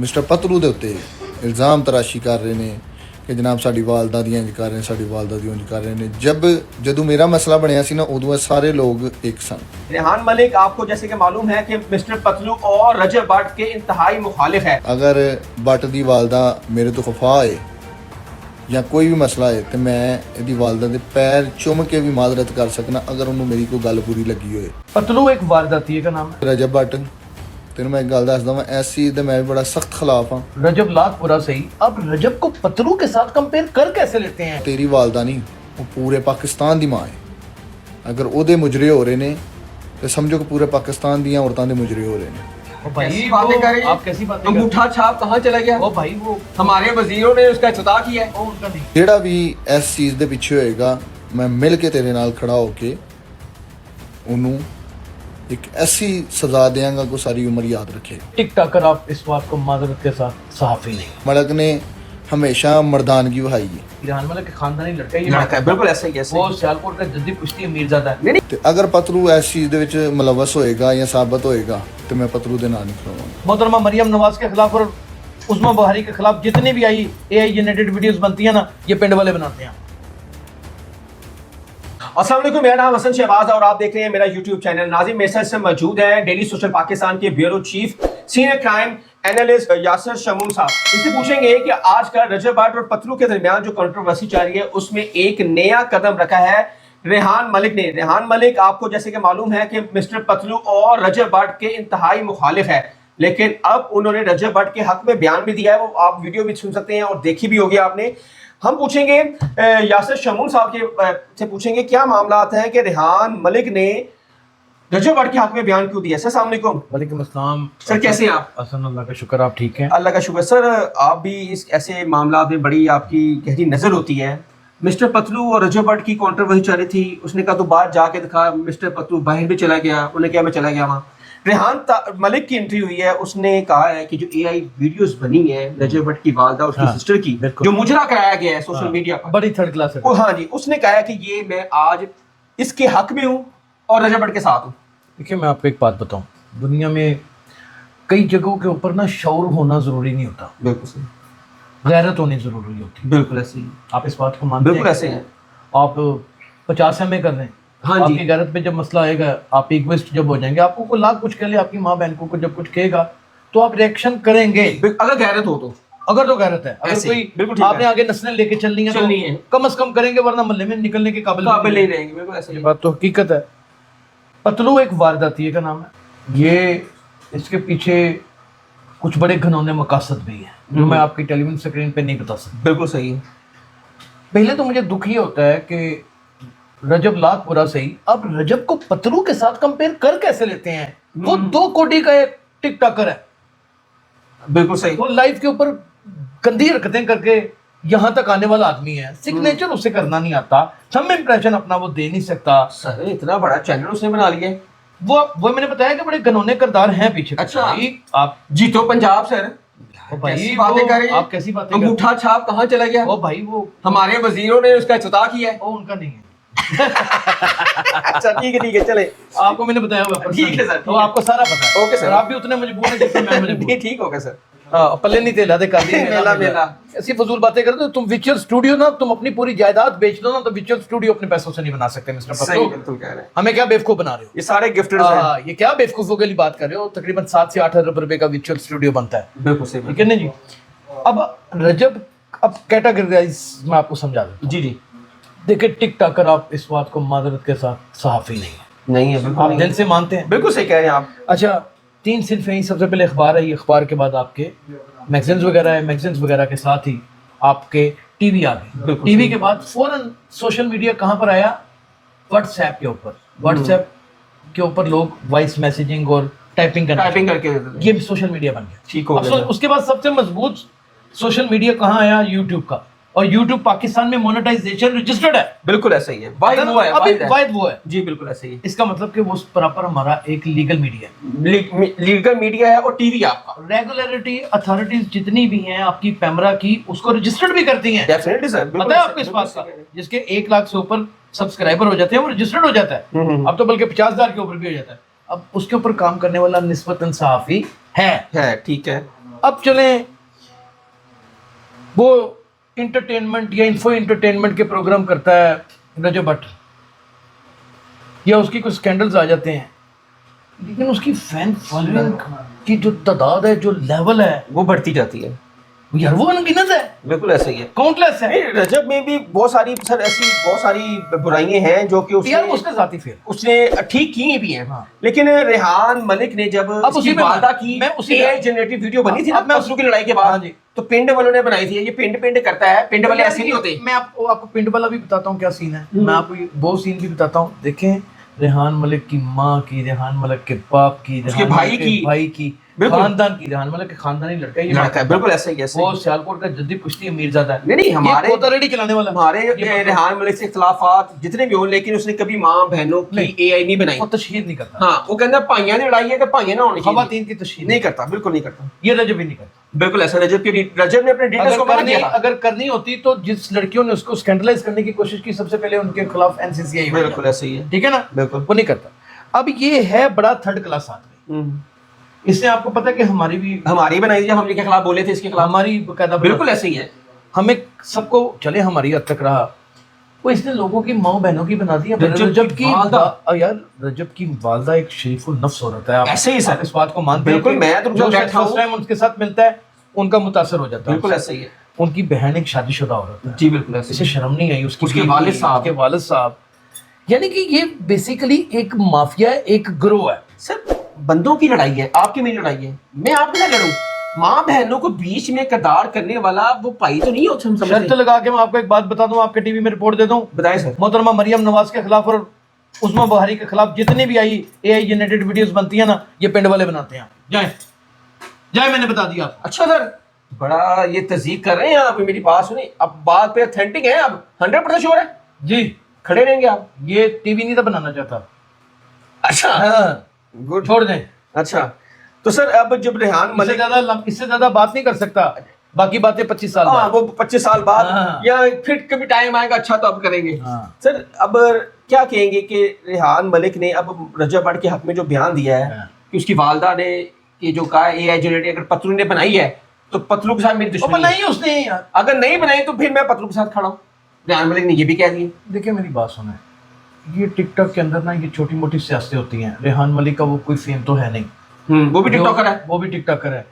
Mister Patlu ਦੇ ਉੱਤੇ ਇਲਜ਼ਾਮ ਤਰਾਸ਼ੀ ਕਰ ਰਹੇ ਨੇ ਕਿ ਜਨਾਬ ਸਾਡੀ ਵਾਲਦਾ ਦੀਆਂ ਇੰਜ ਕਰ ਰਹੇ ਨੇ, ਸਾਡੀ ਵਾਲਦਾ ਦੀ ਉਂਝ ਕਰ ਰਹੇ ਨੇ। ਜਦੋਂ ਮੇਰਾ ਮਸਲਾ ਬਣਿਆ ਸੀ ਨਾ ਉਦੋਂ ਇਹ ਸਾਰੇ ਲੋग एक सन। रेहान मलिक आपको जैसे कि मालूम है कि मिस्टर पतलू और रजब भट्ट के इंतहाई मुखालिफ है। अगर भट्ट दी वालदा मेरे तो खफा है या कोई भी मसला है तो मैं ਇਹਦੀ ਵਾਲਦਾ ਦੇ ਪੈਰ ਚੁੰਮ ਕੇ ਵੀ ਮਾਜ਼ਰਤ ਕਰ ਸਕਣਾ ਅਗਰ ਉਹਨੂੰ ਮੇਰੀ ਕੋਈ ਗੱਲ ਬੁਰੀ ਲੱਗੀ ਹੋਏ। पतलू एक वारदाती है का नाम है। रजब भट्ट ਤੈਨੂੰ ਮੈਂ ਇੱਕ ਗੱਲ ਦੱਸਦਾ ਵਾਂ, ਇਸ ਚੀਜ਼ ਦੇ ਮੈਂ ਵੀ ਬੜਾ ਸਖਤ ਖਿਲਾਫ ਹਾਂ। रजब लाखपुरा सही, अब रजब को पतलू के साथ कंपेयर कर कैसे लेते हैं? ਤੇਰੀ ਵਾਲਦਾ ਨਹੀਂ, ਉਹ ਪੂਰੇ ਪਾਕਿਸਤਾਨ ਦੀ ਮਾਂ ਹੈ। ਅਗਰ ਉਹਦੇ ਮੁਜਰੇ ਹੋ ਰਹੇ ਨੇ ਤੇ ਸਮਝੋ ਕਿ ਪੂਰੇ ਪਾਕਿस्तान ਦੀਆਂ ਔਰਤਾਂ ਦੇ ਮੁਜਰੇ ਹੋ ਰਹੇ ਨੇ। ओ भाई कैसी बातें कर रहे हैं? आप कैसी बातें कर अंगूठा छाप कहाँ चला गया? ओ भाई वो हमारे वजीरों ने उसका इफ्तिताह किया है। ओ उनका नहीं। ਜਿਹੜਾ ਵੀ ਇਸ ਚੀਜ਼ ਦੇ ਪਿੱਛੇ ਹੋਏਗਾ ਮੈਂ ਮਿਲ ਕੇ ਤੇਰੇ ਨਾਲ ਖੜਾ ਹੋ ਕੇ ਉਹਨੂੰ एक ऐसी सजा देंगा को सारी उम्र याद रखे। टिक टाकर आप इस बात को माजरत के साथ सहाफी नहीं। मलक ने हमेशा मर्दानगी वहाई है। रेहान मलिक के खानदानी लड़का ये लड़का है, बिल्कुल ऐसा ही है। वो सियालकोट का जद्दी पुश्ती अमीरजादा है। ਤੇ ਅਗਰ ਪਤਲੂ ਇਸ ਚੀਜ਼ ਦੇ ਵਿੱਚ ਮਲਵਸ ਹੋਏਗਾ ਜਾਂ ਸਾਬਤ ਹੋਏਗਾ ਤੇ ਮੈਂ ਪਤਲੂ ਦੇ ਨਾਲ ਨਹੀਂ ਖੜਾਂਗਾ। मोहतरमा मरियम नवाज के खिलाफ और उस्मा बुहारी के खिलाफ जितनी भी आई AI जनरेटेड वीडियोस बनती है ना, ये पिंड वाले बनाते हैं। अस्सलाम वालेकुम, मेरा नाम हसन शहबाज और आप देख रहे हैं मेरा YouTube चैनल। नाज़िम मेरे साथ से मौजूद है डेली सोशल पाकिस्तान के bureau chief senior crime analyst Yasir Shamoon साहब। इनसे पूछेंगे कि आज का रजब भट्ट और पतलू के दरमियान जो कंट्रोवर्सी चल रही है उसमें एक नया कदम रखा है रेहान मलिक ने। रेहान मलिक आपको जैसे कि मालूम है कि मिस्टर पतलू और रजब भट्ट के इंतहाई मुखालिफ है, लेकिन अब उन्होंने रजब भट्ट के हक में बयान भी दिया है। वो आप वीडियो भी सुन सकते हैं और देखी भी होगी आपने। हम पूछेंगे यासिर शमून साहब के से पूछेंगे क्या मामला है कि रेहान मलिक ने रजब भट्ट के हक में बयान क्यों दिया। सर अस्सलाम वालेकुम। वालेकुम अस्सलाम। सर कैसे हैं आप? हसन अल्लाह का शुक्र, आप ठीक हैं? अल्लाह का शुक्र। सर आप भी इस ऐसे मामला में बड़ी आपकी गहरी नज़र होती है। मिस्टर पतलू और रजब भट्ट की कंट्रोवर्सी चल रही थी, उसने कहा तो बाहर जाके दिखा। मिस्टर पतलू बाहर भी चला गया, उन्हें क्या मैं चला गया वहाँ। रेहान मलिक की एंट्री हुई है, उसने कहा है कि जो AI वीडियोस बनी है रजब भट्ट की वालदा उसकी सिस्टर की, जो मुजरा कराया गया है सोशल मीडिया पर, बड़ी थर्ड क्लास है। हाँ जी, उसने कहा है कि ये मैं आज इसके हक में हूँ और रजब भट्ट के साथ हूँ। देखिए मैं आपको एक बात बताऊं, दुनिया में कई जगहों के ऊपर ना शऊर होना ज़रूरी नहीं होता, बिल्कुल सही, गैरत होनी ज़रूरी होती है। बिल्कुल ऐसे ही, आप इस बात को मानते हैं? बिल्कुल ऐसे है। आप 50 MA कर रहे हैं, हाँ जी। आपकी गैरत पे जब मसला आएगा, आप इक्विस्ट जब हो जाएंगे, आपको कोई लाख कुछ कह ले, आपकी माँ बहन को जब कुछ कहेगा तो आप रिएक्शन करेंगे अगर गैरत हो तो। अगर तो गैरत है, अगर ऐसे, बिल्कुल कोई ठीक आपने है। आगे नस्लें लेके चलनी है चलनी तो है। कम से कम करेंगे, वरना मोहल्ले में निकलने के काबिल नहीं रहेंगे। बिल्कुल ऐसे ये ही। बात तो हकीकत है। पतलू एक वारदाती है का नाम है। ये इसके पीछे कुछ बड़े घनौने मकासद भी हैं जो मैं आपकी टेलीविजन स्क्रीन पे नहीं बता सकता। बिल्कुल सही है। पहले तो मुझे दुख ये होता है कि रजब लाखपुरा सही, अब रजब को पतलू के साथ कंपेयर कर कैसे लेते हैं? वो 2 कोटी का एक टिक टाकर है, बिल्कुल सही। वो लाइफ के ऊपर गंदी हरकतें करके यहाँ तक आने वाला आदमी है। सिग्नेचर उसे करना नहीं आता, थंब इंप्रेशन अपना वो दे नहीं सकता। सर इतना बड़ा चैनल उसने बना लिया है। वो मैंने बताया कि बड़े घनौने किरदार हैं पीछे। अच्छा। भाई, आप जीतो पंजाब सर। ओ भाई कैसी बातें कर रहे हैं? आप कैसी बातें कर रहे हैं? अंगूठा छाप कहाँ चला गया? ओ भाई वो हमारे वजीरों ने उसका इफ्तिताह किया है। ओ उनका नहीं है। अच्छा ठीक है चले। आपको मैंने बताया हुआ है। ठीक है सर, तो आपको सारा पता है। Okay sir. आप भी उतने मजबूर हैं जितने मैं मजबूर नहीं ठीक होगा सर। हूं। पल्ले नहीं तेला दे कर दी मेला। ऐसी फजूल बातें करते हो तुम। विचुअल स्टूडियो ना, तुम अपनी पूरी जायदाद बेच दो ना तो विचुअल स्टूडियो अपने पैसों से नहीं बना सकते मिस्टर सही पतलू। बिल्कुल कह रहे हैं। हमें क्या बेवकूफ बना रहे हो? ये सारे गिफ्टेड हैं। ये क्या बेवकूफों के लिए बात कर रहे हो? तकरीबन 7 से 8 अरब रुपए का विचुअल स्टूडियो बनता है। बिल्कुल सही। ठीक है ना जी। अब रजब, अब कैटेगराइज मैं आपको समझा दूं। जी जी। देखिए टिक टाकर आप इस बात को माजरत के साथ सहाफी नहीं है। नहीं है बिल्कुल आप नहीं दिल है। से मानते हैं? बिल्कुल सही कह रहे हैं आप। अच्छा, 3 सिर्फ यही सबसे पहले अखबार है, ये अखबार के बाद आपके मैगजीन्स वगैरह है, मैगजीन्स वगैरह के साथ ही आपके टीवी आ गए। टीवी के बाद फौरन सोशल मीडिया कहाँ पर आया? व्हाट्सएप के ऊपर। व्हाट्सएप के ऊपर लोग वॉइस मैसेजिंग और टाइपिंग करके ये भी सोशल मीडिया बन गया। ठीक हो अब गया। उसके बाद सबसे मजबूत सोशल मीडिया कहाँ आया? यूट्यूब का। और यूट्यूब पाकिस्तान में मोनेटाइजेशन रजिस्टर्ड है। बिल्कुल ऐसा ही है। वाहिद वो है, अभी वाहिद है। वाहिद वो है। जी बिल्कुल ऐसा ही है। इसका मतलब कि वो प्रॉपर हमारा एक लीगल मीडिया है। लीगल मीडिया है और टीवी आपका। रेगुलरिटी अथॉरिटीज जितनी भी हैं आपकी पैमरा की, उसको रजिस्टर्ड भी करती हैं। Definitely sir. पता है आपको इस बात का? जिसके 1 लाख से ऊपर सब्सक्राइबर हो जाते हैं वो रजिस्टर्ड हो जाता है। अब तो बल्कि 50,000 के ऊपर भी हो जाता है। अब उसके ऊपर काम करने वाला निस्बतन सहाफी है। ठीक है। अब चलें वो इंटरटेनमेंट या इन्फो इंटरटेनमेंट के प्रोग्राम करता है रजब भट्ट, या उसकी कुछ स्कैंडल्स आ जाते हैं, लेकिन उसकी फैन फॉलोइंग की जो तादाद है, जो लेवल है, वो बढ़ती जाती है। यार वो अनगिनत है, बिल्कुल ऐसा ही है। काउंटलेस है। नहीं, रजब में भी बहुत सारी सर ऐसी बहुत सारी बुराइयां हैं जो कि यार उसने उसका जाती फेल। उसने ठीक की भी हैं। हाँ। लेकिन रेहान मलिक ने जब अब उसी उसकी पे वालदा की मैं उसी पे- AI जनरेटेड वीडियो बनी थी ना अब मैं पसलू की लड़ाई के हाँ बाद, जी। तो पिंड वालों ने बनाई थी। ये पिंड पिंड करता है, पिंड वाले ऐसे नहीं होते। मैं आपको पिंड वाला भी बताता हूँ क्या सीन है, मैं आपको वो सीन भी बताता हूँ। देखें, रेहान मलिक की माँ की, रेहान मलिक के बाप की, उसके रेहान भाई मलिक के की, भाई की, बिल्कुल। खानदान की, रेहान मलिक के खानदानी लड़का है ये लड़का है, बिल्कुल ऐसे ही ऐसे वो ही। सियालकोट का जद्दी कुश्ती अमीरजादा है। नहीं, हमारे ये पोता रेडी खिलाने वाला हमारे ये रेहान मलिक से इख्तलाफात जितने भी हो, लेकिन उसने कभी माँ बहनों की नहीं। AI नहीं बनाई। वो तशहीद नहीं करता, हाँ, वो कहता भाइयां ने लड़ाई है तो भाइयां ना होनी चाहिए। खवातीन की तशहीद नहीं करता, बिल्कुल नहीं करता। ये रजब भी नहीं करता। बिल्कुल ऐसा। रजब ने अपने डिटेल्स को बता दिया था। अगर करनी होती तो जिस लड़कियों ने उसको स्कैंडलाइज करने की कोशिश की, सबसे पहले उनके खिलाफ NCCI हुई। बिल्कुल ऐसे ही है। ठीक है ना, बिल्कुल। वो नहीं करता। अब ये है बड़ा थर्ड क्लास आदमी। इसने आपको पता है कि हमारी भी हमारी बनाई जब हम इनके खिलाफ बोले थे, इसके खिलाफ हमारी बकायदा बिल्कुल ऐसे ही है। हमें सबको चले हमारी हद तक रहा, वो इसने लोगों की माँ बहनों की बना दी। रजब की यार रजब की वालदा एक शरीफुल नफ्स औरत है। आप ऐसे ही सर, इस बात को मानते हैं? बिल्कुल। मैं तो जो बैठा हूं, फर्स्ट टाइम उनके साथ मिलता है उनका मुतासर हो जाता है। बिल्कुल ऐसे ही है। उनकी बहन एक शादीशुदा औरत है। जी बिल्कुल ऐसे इसे ही। शर्म नहीं आई उसकी उसके बीवी, वालिद साहब। उसके वालिद साहब, यानी कि ये बेसिकली एक माफिया है, एक गिरोह है। सर बंदों की लड़ाई है, आपकी मेरी लड़ाई है। मैं आपके साथ लड़ूं? माँ बहनों को बीच में किरदार करने वाला वो भाई तो नहीं होता। हम शर्त समझते। लगा के मैं आपको एक बात बता दूं, आपके टीवी में रिपोर्ट दे दूं, बताएं सर। मोहतरमा मरियम नवाज के खिलाफ और उस्मा बुहारी के खिलाफ जितनी भी आई AI जनरेटेड वीडियोस बनती है ना, ये पिंड वाले बनाते हैं। जाए जाए, मैंने बता दिया आपको। अच्छा सर, बड़ा ये तस्दीक कर रहे हैं आप। मेरी बात सुनिए, अब बात पे ऑथेंटिक है, अब 100% श्योर है जी, खड़े रहेंगे आप? ये टीवी नहीं था बनाना चाहता। अच्छा, हाँ, गुड। छोड़ दें। अच्छा, तो सर अब जब रेहान मलिक इससे ज्यादा बात नहीं कर सकता, बाकी बातें 25 साल हाँ, बाद। वो 25 साल बाद हाँ। या फिर कभी टाइम आएगा अच्छा तो अब करेंगे। हाँ। सर अब क्या कहेंगे कि रेहान मलिक ने अब रजब भट्ट के हक में जो बयान दिया है हाँ। कि उसकी वालदा ने कि जो कहा AI जनरेटेड अगर पतलू ने बनाई है तो पतलू के साथ मेरी वो दुश्मनी है। बनाई उसने यार। अगर नहीं बनाई तो फिर मैं पतलू के साथ खड़ा हूँ। रेहान मलिक ने ये भी कह दिया। देखिए मेरी बात सुने, ये टिकटॉक के अंदर ना ये छोटी मोटी सियासतें होती हैं। रेहान मलिक का वो कोई फेम तो है नहीं, वो भी टिकटॉकर है। वो भी टिकटॉकर है।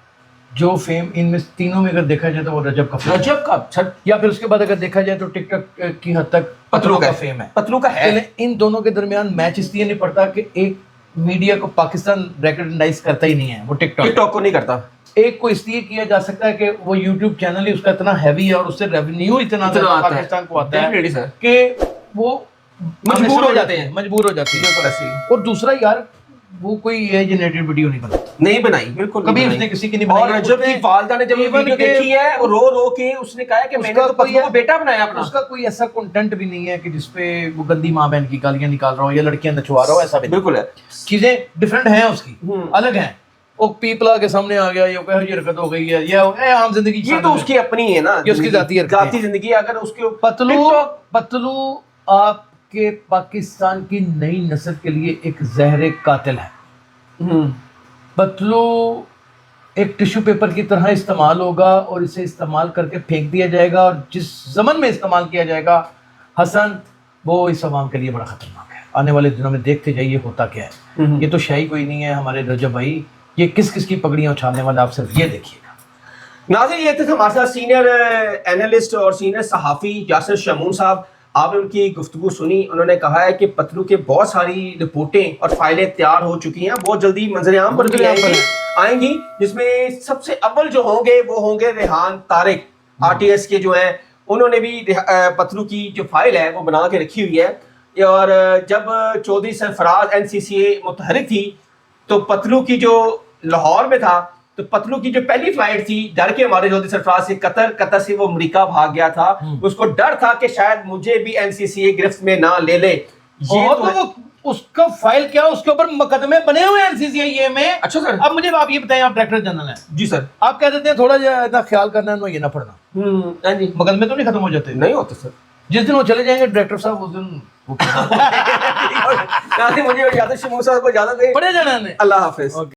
जो फेम इनमें तीनों में अगर देखा जाए तो वो रजब का फेम है। रजब का सर, या फिर उसके बाद अगर देखा जाए तो टिकटॉक की हद तक पतलू का फेम है। पतलू का है। चलें, इन दोनों के दरमियान मैच इसलिए नहीं पड़ता कि एक मीडिया को पाकिस्तान रिकॉग्नाइज करता ही नहीं है, वो टिकटॉक को नहीं करता। एक को इसलिए किया जा सकता है कि वो यूट्यूब चैनल ही उसका इतना हैवी है और उससे रेवेन्यू इतना आता है। पाकिस्तान को आता है Definitely, सर। कि वो मजबूर हो जाते हैं। मजबूर हो जाते हैं। बिल्कुल ऐसे ही। और दूसरा यार, वो कोई AI जनरेटेड वीडियो नहीं बनाता, नहीं बनाई, बिल्कुल कभी नहीं उसने बनाई। किसी की नहीं बनाई। और रजब की वालदा ने जब ये even वीडियो के- देखी है, वो रो रो के उसने कहा है कि मैंने तो पतलू को बेटा बनाया अपना। उसका कोई ऐसा कंटेंट भी नहीं है कि जिसपे वो गंदी माँ बहन की गालियां निकाल रहा हो या लड़कियां नचवा रहा हो, ऐसा भी नहीं। बिल्कुल है। चीजें डिफरेंट हैं उसकी, अलग हैं। वो पीपला के सामने आ गया, ये कहो ये हरकत हो गई है, ये आम जिंदगी ये तो उसकी अपनी है ना, ये उसकी जाती हरकतें जाती हैं। जिंदगी। अगर उसके पतलू आपके पाकिस्तान की नई नस्ल के लिए एक जहर कातिल है। पतलू एक टिश्यू पेपर की तरह इस्तेमाल होगा और इसे इस्तेमाल करके फेंक दिया जाएगा, और जिस जमन में इस्तेमाल किया जाएगा हसन, वो इस अवाम के लिए बड़ा खतरनाक है। आने वाले दिनों में देखते जाइए होता क्या है। ये तो शाही कोई नहीं है हमारे रजब भाई, ये किस किस की पगड़ियां उछालने वाला, आप सिर्फ ये देखिएगा। नाज़रीन, ये थे हमारे साथ सीनियर एनालिस्ट और सीनियर सहाफ़ी यासिर शमून साहब। आपने उनकी गुफ्तगू सुनी। उन्होंने कहा है कि पतलू के बहुत सारी रिपोर्टें और फाइलें तैयार हो चुकी हैं, बहुत जल्दी मंजर-ए-आम पर भी आएंगी, जिसमें सबसे अव्वल जो होंगे वो होंगे रेहान तारिक, RTS के जो हैं। उन्होंने भी पतलू की जो फाइल है वो बना के रखी हुई है। और जब चौधरी सरफराज NCCA मुतहरिक थी तो पतलू की जो लाहौर में था, तो पतलू की जो पहली फ्लाइट थी, डर के हमारे चौधरी सरफराज से कतर से वो अमेरिका भाग गया था। उसको डर था कि शायद मुझे भी NCCA गिरफ्त में ना ले ले। ये तो वो उसका फाइल क्या, उसके ऊपर मुकदमे बने हुए हैं NCCA में। अच्छा सर, अब मुझे आप ये बताएं, आप डायरेक्टर जनरल हैं जी सर, आप कह देते हैं थोड़ा इतना ख्याल करना है, ये ना पढ़ना, हाँ जी, मुकदमे तो नहीं खत्म हो जाते? नहीं होते सर। जिस दिन वो चले जाएंगे डायरेक्टर साहब, उस दिन मुझे याद है शमून साहब को इजाजत दें। पढ़े जाना है। अल्लाह हाफिज।